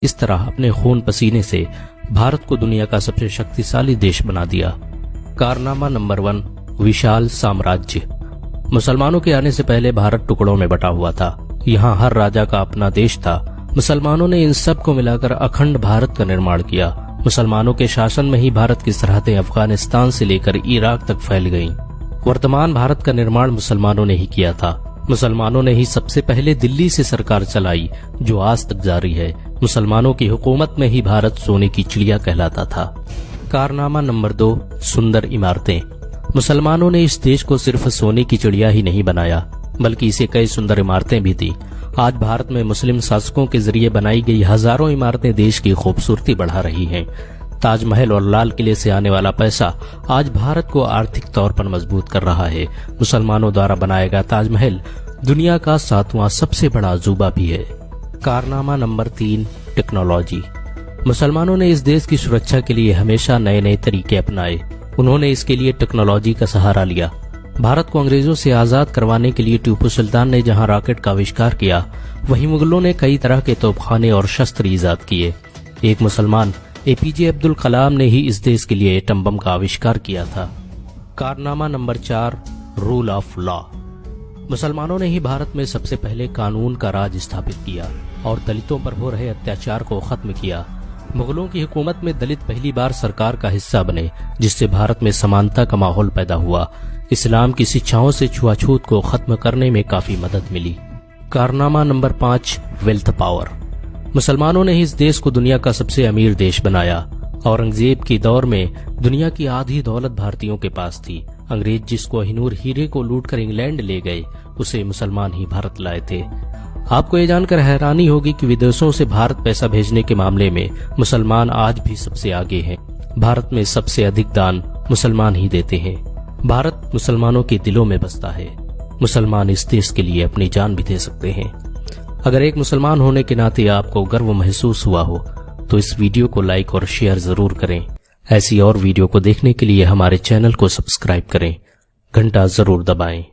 इस तरह अपने खून पसीने से भारत को दुनिया का सबसे शक्तिशाली देश बना दिया। कारनामा नंबर 1, विशाल साम्राज्य। मुसलमानों के आने से पहले भारत टुकड़ों में बटा हुआ था। यहाँ हर राजा का अपना देश था। मुसलमानों ने इन सब को मिलाकर अखंड भारत का निर्माण किया। मुसलमानों के शासन में ही भारत की सरहदें अफगानिस्तान से लेकर इराक तक फैल गईं। वर्तमान भारत का निर्माण मुसलमानों ने ही किया था। मुसलमानों ने ही सबसे पहले दिल्ली से सरकार चलाई, जो आज तक जारी है। मुसलमानों की हुकूमत में ही भारत सोने की चिड़िया कहलाता था। कारनामा नंबर 2, सुंदर इमारतें। मुसलमानों ने इस देश को सिर्फ सोने की चिड़िया ही नहीं बनाया, बल्कि इसे कई सुंदर इमारतें भी दी। आज भारत में मुस्लिम शासकों के जरिए बनाई गई हजारों इमारतें देश की खूबसूरती बढ़ा रही हैं। ताजमहल और लाल किले से आने वाला पैसा आज भारत को आर्थिक तौर पर मजबूत कर रहा है। मुसलमानों द्वारा बनाया गया ताजमहल दुनिया का 7वां सबसे बड़ा अजूबा भी है। कारनामा नंबर 3, टेक्नोलॉजी। मुसलमानों ने इस देश की सुरक्षा के लिए हमेशा नए नए तरीके अपनाए। उन्होंने इसके लिए टेक्नोलॉजी का सहारा लिया। भारत को अंग्रेजों से आजाद करवाने के लिए टीपू सुल्तान ने जहां रॉकेट का आविष्कार किया, वहीं मुगलों ने कई तरह के तोपखाने और शस्त्र ईजाद किए। एक मुसलमान एपीजे अब्दुल कलाम ने ही इस देश के लिए एटम बम का आविष्कार किया था। कारनामा नंबर 4, रूल ऑफ लॉ। मुसलमानों ने ही भारत में सबसे पहले कानून का राज स्थापित किया और दलितों पर हो रहे अत्याचार को खत्म किया। मुगलों की हुकूमत में दलित पहली बार सरकार का हिस्सा बने, जिससे भारत में समानता का माहौल पैदा हुआ। इस्लाम की शिक्षाओं से छुआछूत को खत्म करने में काफी मदद मिली। कारनामा नंबर 5, वेल्थ पावर। मुसलमानों ने इस देश को दुनिया का सबसे अमीर देश बनाया। औरंगजेब के दौर में दुनिया की आधी दौलत भारतीयों के पास थी। अंग्रेज जिस कोहिनूर हीरे को लूटकर इंग्लैंड ले गए, उसे मुसलमान ही भारत लाए थे। आपको ये जानकर हैरानी होगी कि विदेशों से भारत पैसा भेजने के मामले में मुसलमान आज भी सबसे आगे हैं। भारत में सबसे अधिक दान मुसलमान ही देते हैं। भारत मुसलमानों के दिलों में बसता है। मुसलमान इस देश के लिए अपनी जान भी दे सकते हैं। अगर एक मुसलमान होने के नाते आपको गर्व महसूस हुआ हो तो इस वीडियो को लाइक और शेयर जरूर करें। ऐसी और वीडियो को देखने के लिए हमारे चैनल को सब्सक्राइब करें, घंटा जरूर दबाएं।